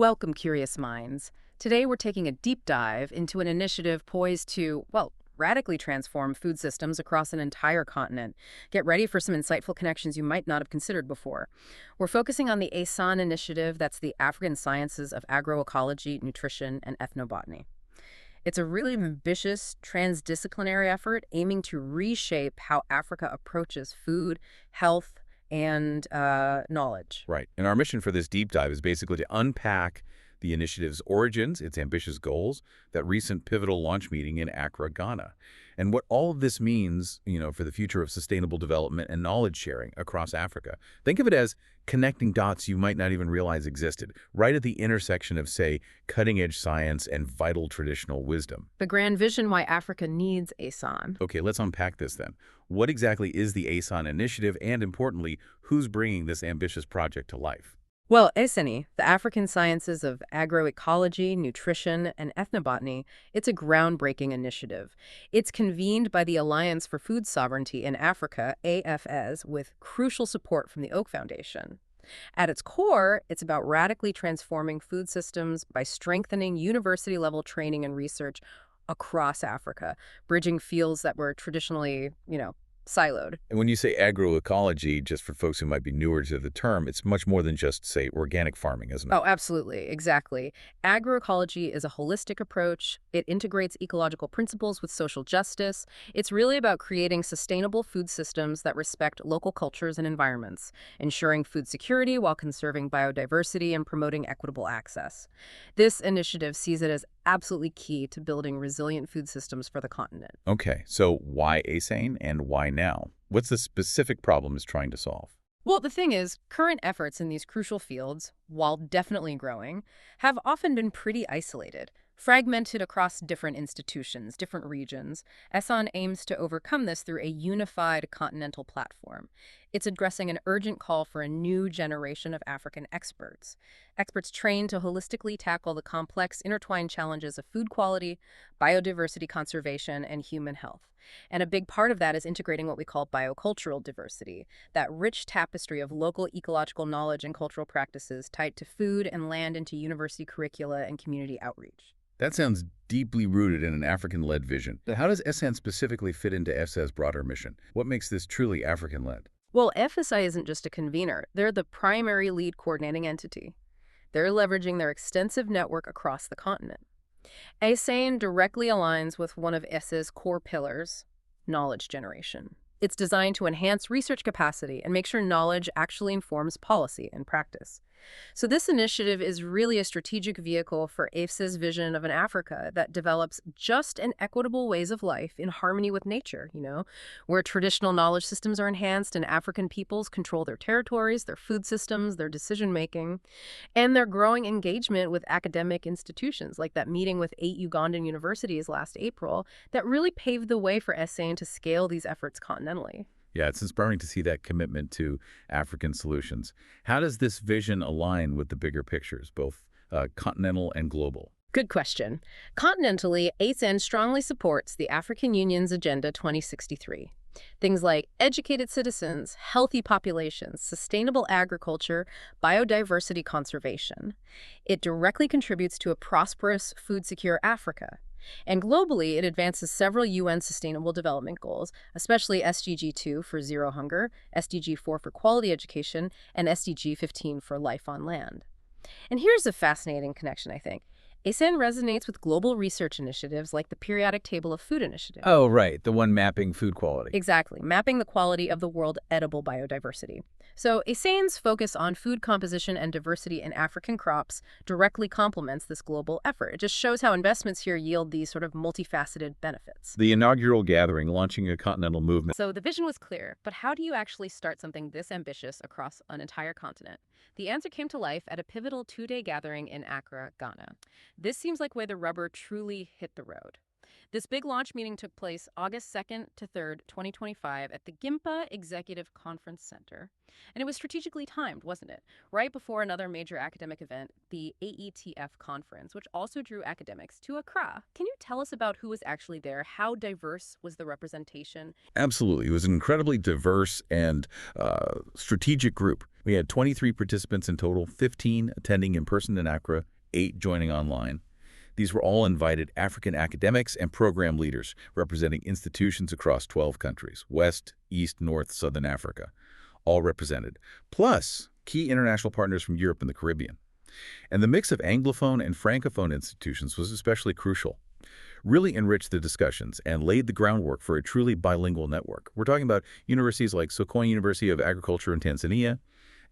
Welcome, curious minds. Today we're taking a deep dive into an initiative poised to, well, radically transform food systems across an entire continent. Get ready for some insightful connections you might not have considered before. We're focusing on the ASANE initiative, that's the African Sciences of Agroecology, Nutrition, and Ethnobotany. It's a really ambitious, transdisciplinary effort aiming to reshape how Africa approaches food, health, and knowledge. Right. And our mission for this deep dive is basically to unpack the initiative's origins, its ambitious goals, that recent pivotal launch meeting in Accra, Ghana, and what all of this means, for the future of sustainable development and knowledge sharing across Africa. Think of it as connecting dots you might not even realize existed, right at the intersection of, say, cutting-edge science and vital traditional wisdom. The grand vision why Africa needs ASANE. Okay, let's unpack this then. What exactly is the ASANE initiative, and importantly, who's bringing this ambitious project to life? Well, ASANE, the African Sciences of Agroecology, Nutrition, and Ethnobotany, it's a groundbreaking initiative. It's convened by the Alliance for Food Sovereignty in Africa, AFS, with crucial support from the Oak Foundation. At its core, it's about radically transforming food systems by strengthening university-level training and research across Africa, bridging fields that were traditionally, siloed. And when you say agroecology, just for folks who might be newer to the term, it's much more than just, say, organic farming, isn't it? Oh, absolutely. Exactly. Agroecology is a holistic approach. It integrates ecological principles with social justice. It's really about creating sustainable food systems that respect local cultures and environments, ensuring food security while conserving biodiversity and promoting equitable access. This initiative sees it as absolutely key to building resilient food systems for the continent. Okay, so why ASANE and why now? What's the specific problem it's trying to solve? Well, the thing is, current efforts in these crucial fields, while definitely growing, have often been pretty isolated, fragmented across different institutions, different regions. ASANE aims to overcome this through a unified continental platform. It's addressing an urgent call for a new generation of African experts. Experts trained to holistically tackle the complex, intertwined challenges of food quality, biodiversity conservation, and human health. And a big part of that is integrating what we call biocultural diversity, that rich tapestry of local ecological knowledge and cultural practices tied to food and land into university curricula and community outreach. That sounds deeply rooted in an African-led vision. But how does ASANE specifically fit into AFSA's broader mission? What makes this truly African-led? Well, AFSA isn't just a convener. They're the primary lead coordinating entity. They're leveraging their extensive network across the continent. ASANE directly aligns with one of ESSA's core pillars, knowledge generation. It's designed to enhance research capacity and make sure knowledge actually informs policy and practice. So this initiative is really a strategic vehicle for AFSA's vision of an Africa that develops just and equitable ways of life in harmony with nature, where traditional knowledge systems are enhanced and African peoples control their territories, their food systems, their decision-making, and their growing engagement with academic institutions, like that meeting with 8 Ugandan universities last April that really paved the way for ASANE to scale these efforts continentally. Yeah, it's inspiring to see that commitment to African solutions. How does this vision align with the bigger pictures, both continental and global? Good question. Continentally, ASANE strongly supports the African Union's Agenda 2063. Things like educated citizens, healthy populations, sustainable agriculture, biodiversity conservation. It directly contributes to a prosperous, food-secure Africa. And globally, it advances several UN Sustainable Development Goals, especially SDG 2 for zero hunger, SDG 4 for quality education, and SDG 15 for life on land. And here's a fascinating connection, I think. ASANE resonates with global research initiatives like the Periodic Table of Food Initiative. Oh, right, the one mapping food quality. Exactly, mapping the quality of the world edible biodiversity. So ASANE's focus on food composition and diversity in African crops directly complements this global effort. It just shows how investments here yield these sort of multifaceted benefits. The inaugural gathering launching a continental movement. So the vision was clear, but how do you actually start something this ambitious across an entire continent? The answer came to life at a pivotal 2-day gathering in Accra, Ghana. This seems like where the rubber truly hit the road. This big launch meeting took place August 2nd to 3rd, 2025 at the GIMPA Executive Conference Center. And it was strategically timed, wasn't it? Right before another major academic event, the AETF conference, which also drew academics to Accra. Can you tell us about who was actually there? How diverse was the representation? Absolutely. It was an incredibly diverse and strategic group. We had 23 participants in total, 15 attending in person in Accra, 8 joining online. These were all invited African academics and program leaders representing institutions across 12 countries, West, East, North, Southern Africa, all represented, plus key international partners from Europe and the Caribbean. And the mix of Anglophone and Francophone institutions was especially crucial. Really enriched the discussions and laid the groundwork for a truly bilingual network. We're talking about universities like Sokoine University of Agriculture in Tanzania,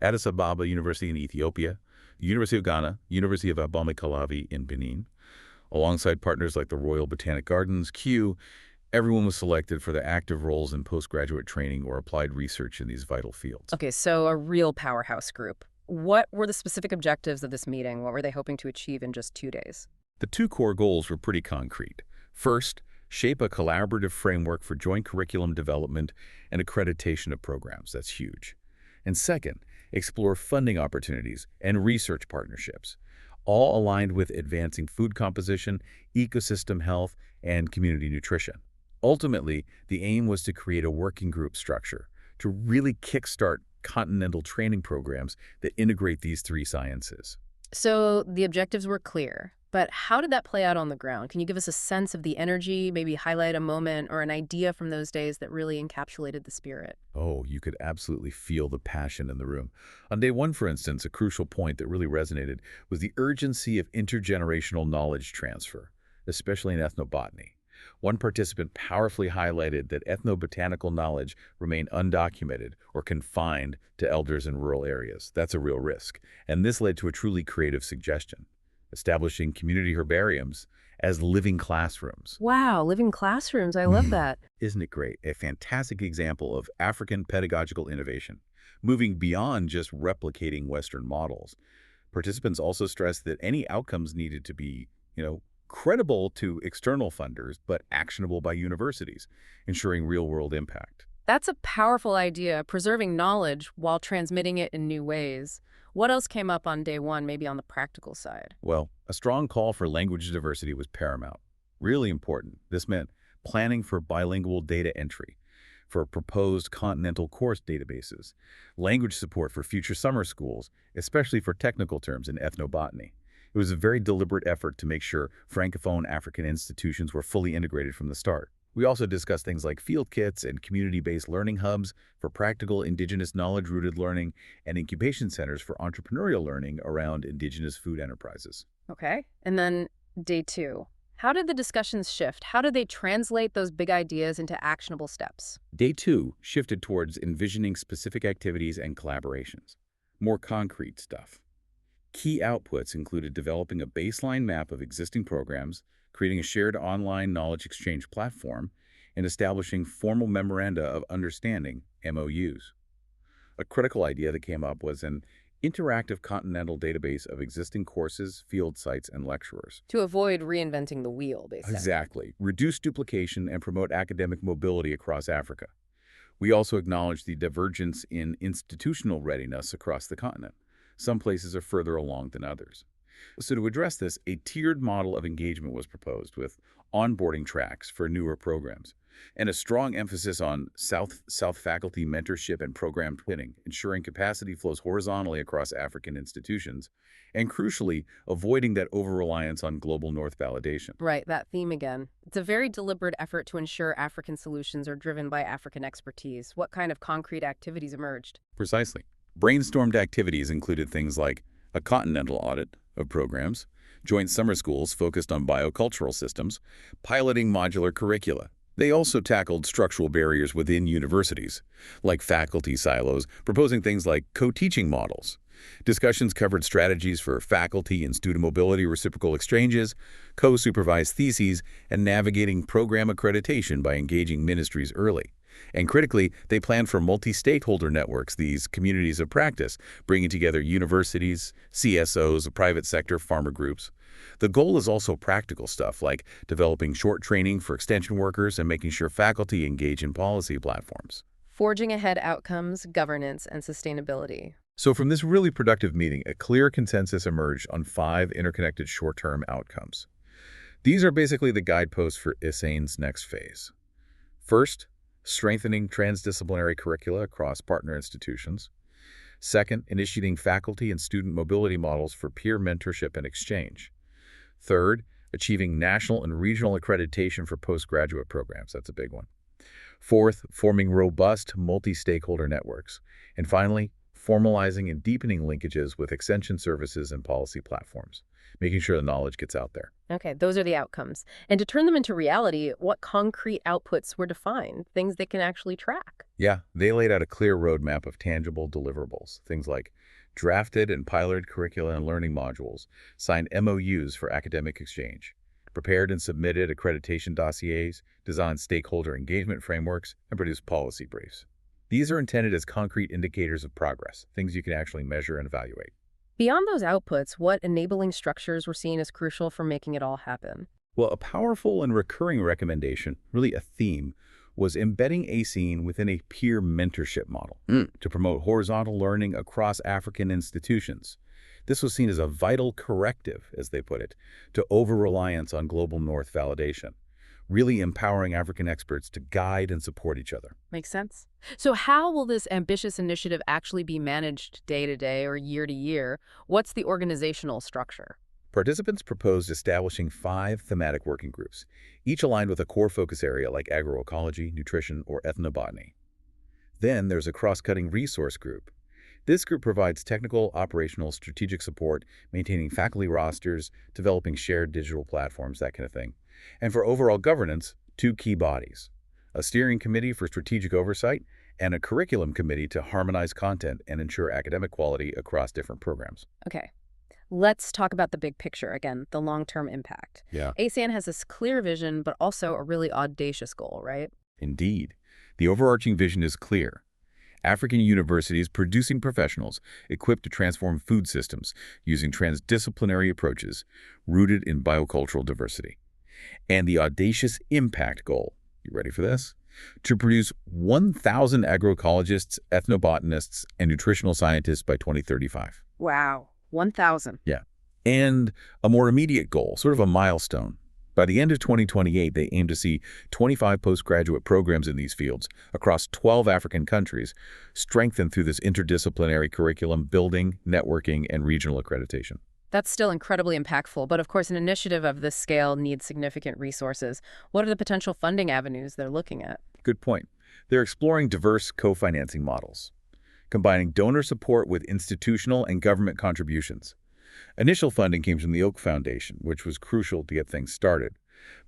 Addis Ababa University in Ethiopia, University of Ghana, University of Abomey-Calavi in Benin. Alongside partners like the Royal Botanic Gardens, Kew, everyone was selected for their active roles in postgraduate training or applied research in these vital fields. Okay, so a real powerhouse group. What were the specific objectives of this meeting? What were they hoping to achieve in just 2 days? The 2 core goals were pretty concrete. First, shape a collaborative framework for joint curriculum development and accreditation of programs. That's huge. And second, explore funding opportunities and research partnerships, all aligned with advancing food composition, ecosystem health, and community nutrition. Ultimately, the aim was to create a working group structure to really kickstart continental training programs that integrate these 3 sciences. So the objectives were clear, but how did that play out on the ground? Can you give us a sense of the energy, maybe highlight a moment or an idea from those days that really encapsulated the spirit? Oh, you could absolutely feel the passion in the room. On day 1, for instance, a crucial point that really resonated was the urgency of intergenerational knowledge transfer, especially in ethnobotany. One participant powerfully highlighted that ethnobotanical knowledge remained undocumented or confined to elders in rural areas. That's a real risk. And this led to a truly creative suggestion: establishing community herbariums as living classrooms. Wow, living classrooms. I love that. Isn't it great? A fantastic example of African pedagogical innovation, moving beyond just replicating Western models. Participants also stressed that any outcomes needed to be, credible to external funders, but actionable by universities, ensuring real-world impact. That's a powerful idea, preserving knowledge while transmitting it in new ways. What else came up on day 1, maybe on the practical side? Well, a strong call for language diversity was paramount. Really important. This meant planning for bilingual data entry, for proposed continental course databases, language support for future summer schools, especially for technical terms in ethnobotany. It was a very deliberate effort to make sure Francophone African institutions were fully integrated from the start. We also discussed things like field kits and community-based learning hubs for practical indigenous knowledge-rooted learning and incubation centers for entrepreneurial learning around indigenous food enterprises. Okay. And then day 2. How did the discussions shift? How did they translate those big ideas into actionable steps? Day 2 shifted towards envisioning specific activities and collaborations. More concrete stuff. Key outputs included developing a baseline map of existing programs, creating a shared online knowledge exchange platform, and establishing formal memoranda of understanding, MOUs. A critical idea that came up was an interactive continental database of existing courses, field sites, and lecturers. To avoid reinventing the wheel, basically. Exactly. Reduce duplication and promote academic mobility across Africa. We also acknowledged the divergence in institutional readiness across the continent. Some places are further along than others. So to address this, a tiered model of engagement was proposed with onboarding tracks for newer programs and a strong emphasis on South faculty mentorship and program twinning, ensuring capacity flows horizontally across African institutions, and crucially, avoiding that over-reliance on global North validation. Right, that theme again. It's a very deliberate effort to ensure African solutions are driven by African expertise. What kind of concrete activities emerged? Precisely. Brainstormed activities included things like a continental audit of programs, joint summer schools focused on biocultural systems, piloting modular curricula. They also tackled structural barriers within universities, like faculty silos, proposing things like co-teaching models. Discussions covered strategies for faculty and student mobility reciprocal exchanges, co-supervised theses, and navigating program accreditation by engaging ministries early. And critically, they plan for multi-stakeholder networks, these communities of practice, bringing together universities, CSOs, private sector, farmer groups. The goal is also practical stuff like developing short training for extension workers and making sure faculty engage in policy platforms. Forging ahead outcomes, governance, and sustainability. So from this really productive meeting, a clear consensus emerged on 5 interconnected short-term outcomes. These are basically the guideposts for ASANE's next phase. First, strengthening transdisciplinary curricula across partner institutions. Second, initiating faculty and student mobility models for peer mentorship and exchange. Third, achieving national and regional accreditation for postgraduate programs. That's a big one. Fourth, forming robust multi-stakeholder networks. And finally, formalizing and deepening linkages with extension services and policy platforms, making sure the knowledge gets out there. Okay, those are the outcomes. And to turn them into reality, what concrete outputs were defined, things they can actually track? Yeah, they laid out a clear roadmap of tangible deliverables, things like drafted and piloted curricula and learning modules, signed MOUs for academic exchange, prepared and submitted accreditation dossiers, designed stakeholder engagement frameworks, and produced policy briefs. These are intended as concrete indicators of progress, things you can actually measure and evaluate. Beyond those outputs, what enabling structures were seen as crucial for making it all happen? Well, a powerful and recurring recommendation, really a theme, was embedding ASANE within a peer mentorship model to promote horizontal learning across African institutions. This was seen as a vital corrective, as they put it, to over-reliance on global North validation, really empowering African experts to guide and support each other. Makes sense. So how will this ambitious initiative actually be managed day to day or year to year? What's the organizational structure? Participants proposed establishing 5 thematic working groups, each aligned with a core focus area like agroecology, nutrition, or ethnobotany. Then there's a cross-cutting resource group. This group provides technical, operational, strategic support, maintaining faculty rosters, developing shared digital platforms, that kind of thing. And for overall governance, 2 key bodies: a steering committee for strategic oversight and a curriculum committee to harmonize content and ensure academic quality across different programs. Okay. Let's talk about the big picture again, the long-term impact. Yeah, ASANE has this clear vision, but also a really audacious goal, right? indeed. The overarching vision is clear. African universities producing professionals equipped to transform food systems using transdisciplinary approaches rooted in biocultural diversity. And the audacious impact goal, you ready for this? To produce 1,000 agroecologists, ethnobotanists, and nutritional scientists by 2035. Wow. 1,000. Yeah. And a more immediate goal, sort of a milestone. By the end of 2028, they aim to see 25 postgraduate programs in these fields across 12 African countries, strengthened through this interdisciplinary curriculum building, networking, and regional accreditation. That's still incredibly impactful, but of course an initiative of this scale needs significant resources. What are the potential funding avenues they're looking at? Good point. They're exploring diverse co-financing models, combining donor support with institutional and government contributions. Initial funding came from the Oak Foundation, which was crucial to get things started.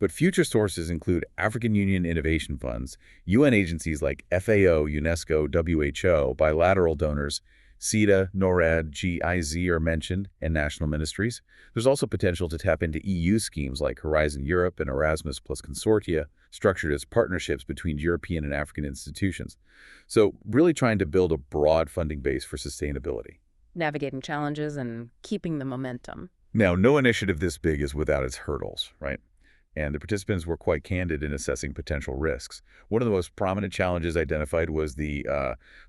But future sources include African Union Innovation Funds, UN agencies like FAO, UNESCO, WHO, bilateral donors, CETA, NORAD, GIZ are mentioned, and national ministries. There's also potential to tap into EU schemes like Horizon Europe and Erasmus Plus consortia, structured as partnerships between European and African institutions. So really trying to build a broad funding base for sustainability. Navigating challenges and keeping the momentum. Now, no initiative this big is without its hurdles, right? And the participants were quite candid in assessing potential risks. One of the most prominent challenges identified was the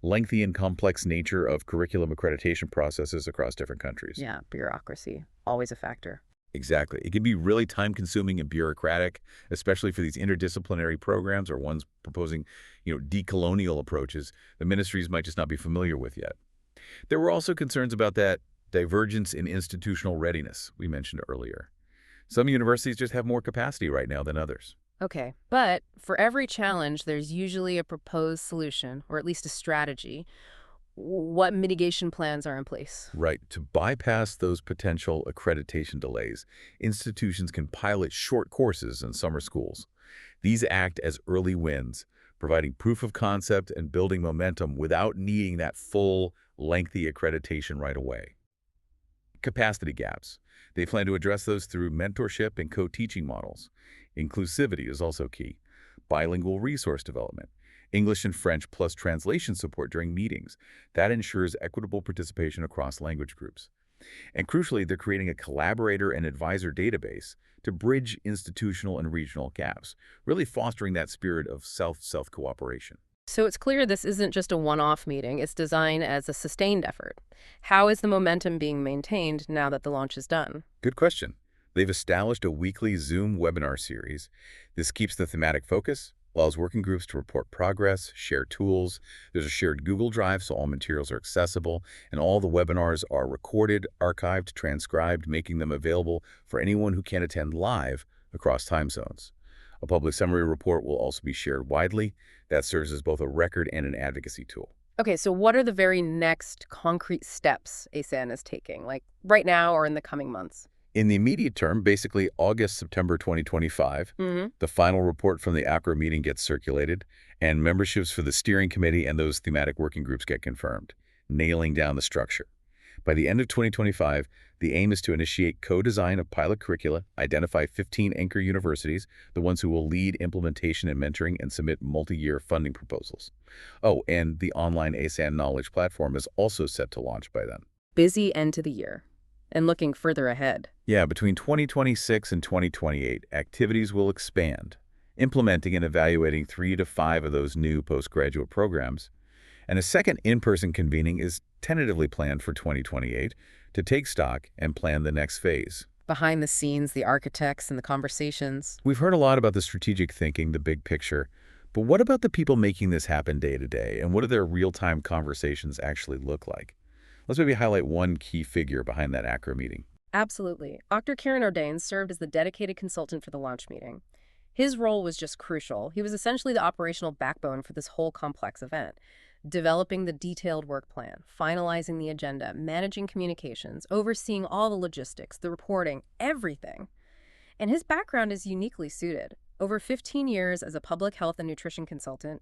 lengthy and complex nature of curriculum accreditation processes across different countries. Yeah, bureaucracy, always a factor. Exactly. It can be really time-consuming and bureaucratic, especially for these interdisciplinary programs or ones proposing, decolonial approaches the ministries might just not be familiar with yet. There were also concerns about that divergence in institutional readiness we mentioned earlier. Some universities just have more capacity right now than others. Okay, but for every challenge, there's usually a proposed solution, or at least a strategy. What mitigation plans are in place? Right. To bypass those potential accreditation delays, institutions can pilot short courses in summer schools. These act as early wins, providing proof of concept and building momentum without needing that full, lengthy accreditation right away. Capacity gaps. They plan to address those through mentorship and co-teaching models. Inclusivity is also key. Bilingual resource development. English and French plus translation support during meetings. That ensures equitable participation across language groups. And crucially, they're creating a collaborator and advisor database to bridge institutional and regional gaps, really fostering that spirit of South-South cooperation. So it's clear this isn't just a one-off meeting, it's designed as a sustained effort. How is the momentum being maintained now that the launch is done? Good question. They've established a weekly Zoom webinar series. This keeps the thematic focus, allows working groups to report progress, share tools. There's a shared Google Drive, so all materials are accessible, and all the webinars are recorded, archived, transcribed, making them available for anyone who can't attend live across time zones. A public summary report will also be shared widely. That serves as both a record and an advocacy tool. Okay, so what are the very next concrete steps ASANE is taking, like right now or in the coming months? In the immediate term, basically August, September 2025, the final report from the Accra meeting gets circulated, and memberships for the steering committee and those thematic working groups get confirmed, nailing down the structure. By the end of 2025, the aim is to initiate co-design of pilot curricula, identify 15 anchor universities, the ones who will lead implementation and mentoring, and submit multi-year funding proposals. Oh, and the online ASANE knowledge platform is also set to launch by then. Busy end to the year. And looking further ahead. Yeah, between 2026 and 2028, activities will expand, implementing and evaluating 3 to 5 of those new postgraduate programs. And a second in-person convening is tentatively planned for 2028 to take stock and plan the next phase. Behind the scenes, the architects and the conversations. We've heard a lot about the strategic thinking, the big picture, but what about the people making this happen day to day, and what do their real-time conversations actually look like? Let's maybe highlight one key figure behind that Accra meeting. Absolutely. Dr. Kieran Ordain served as the dedicated consultant for the launch meeting. His role was just crucial. He was essentially the operational backbone for this whole complex event, developing the detailed work plan, finalizing the agenda, managing communications, overseeing all the logistics, the reporting, everything. And his background is uniquely suited. Over 15 years as a public health and nutrition consultant,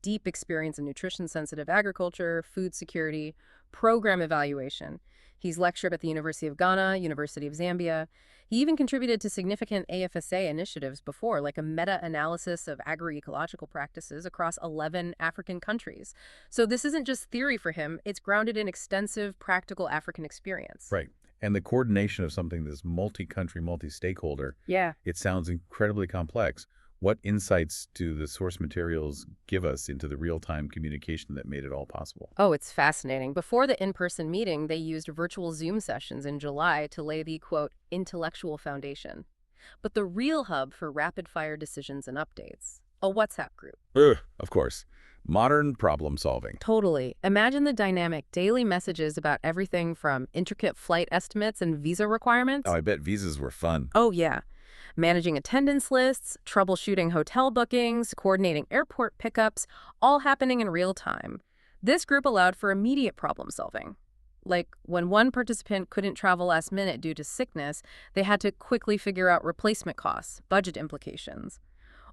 deep experience in nutrition-sensitive agriculture, food security, program evaluation. He's lectured at the University of Ghana, University of Zambia. He even contributed to significant AFSA initiatives before, like a meta-analysis of agroecological practices across 11 African countries. So this isn't just theory for him, it's grounded in extensive practical African experience. Right. And the coordination of something that's multi-country, multi-stakeholder, Yeah. it sounds incredibly complex. What insights do the source materials give us into the real-time communication that made it all possible? Oh, it's fascinating. Before the in-person meeting, they used virtual Zoom sessions in July to lay the, quote, intellectual foundation. But the real hub for rapid-fire decisions and updates, a WhatsApp group. Of course. Modern problem solving. Totally. Imagine the dynamic daily messages about everything from intricate flight estimates and visa requirements. Oh, I bet visas were fun. Oh, yeah. Managing attendance lists, troubleshooting hotel bookings, coordinating airport pickups, all happening in real time. This group allowed for immediate problem solving. Like when one participant couldn't travel last minute due to sickness, they had to quickly figure out replacement costs, budget implications.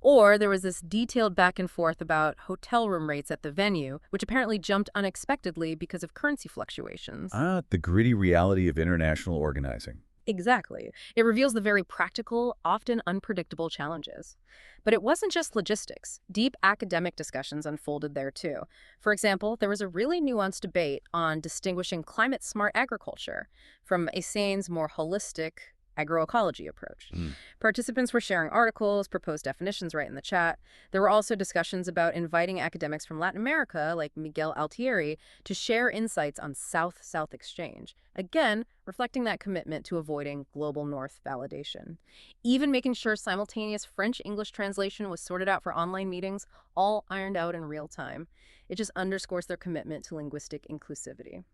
Or there was this detailed back and forth about hotel room rates at the venue, which apparently jumped unexpectedly because of currency fluctuations. The gritty reality of international organizing. Exactly. It reveals the very practical, often unpredictable challenges. But it wasn't just logistics. Deep academic discussions unfolded there too. For example, there was a really nuanced debate on distinguishing climate-smart agriculture from ASANE's more holistic agroecology approach. Participants were sharing articles, proposed definitions right in the chat. There were also discussions about inviting academics from Latin America, like Miguel Altieri, to share insights on South-South exchange, again, reflecting that commitment to avoiding global North validation. Even making sure simultaneous French-English translation was sorted out for online meetings, all ironed out in real time. It just underscores their commitment to linguistic inclusivity.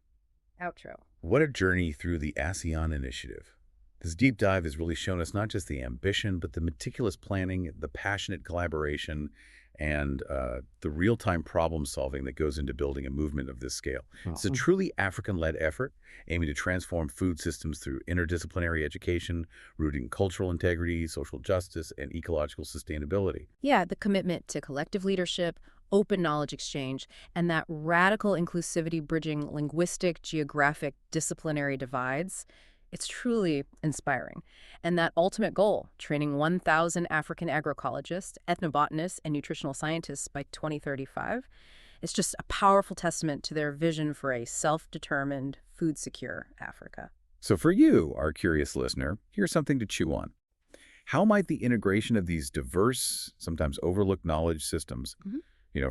Outro. What a journey through the ASEAN initiative. This deep dive has really shown us not just the ambition, but the meticulous planning, the passionate collaboration, and the real-time problem solving that goes into building a movement of this scale. It's a truly African-led effort aiming to transform food systems through interdisciplinary education, rooting cultural integrity, social justice, and ecological sustainability. Yeah, the commitment to collective leadership, open knowledge exchange, and that radical inclusivity bridging linguistic, geographic, disciplinary divides. It's truly inspiring. And that ultimate goal, training 1,000 African agroecologists, ethnobotanists, and nutritional scientists by 2035, is just a powerful testament to their vision for a self-determined, food-secure Africa. So for you, our curious listener, here's something to chew on. How might the integration of these diverse, sometimes overlooked knowledge systems,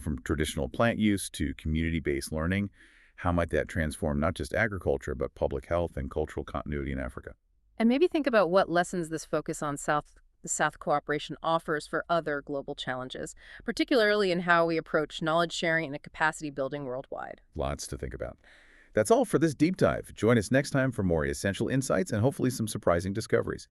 from traditional plant use to community-based learning, how might that transform not just agriculture, but public health and cultural continuity in Africa? And maybe think about what lessons this focus on the South cooperation offers for other global challenges, particularly in how we approach knowledge sharing and capacity building worldwide. Lots to think about. That's all for this deep dive. Join us next time for more essential insights and hopefully some surprising discoveries.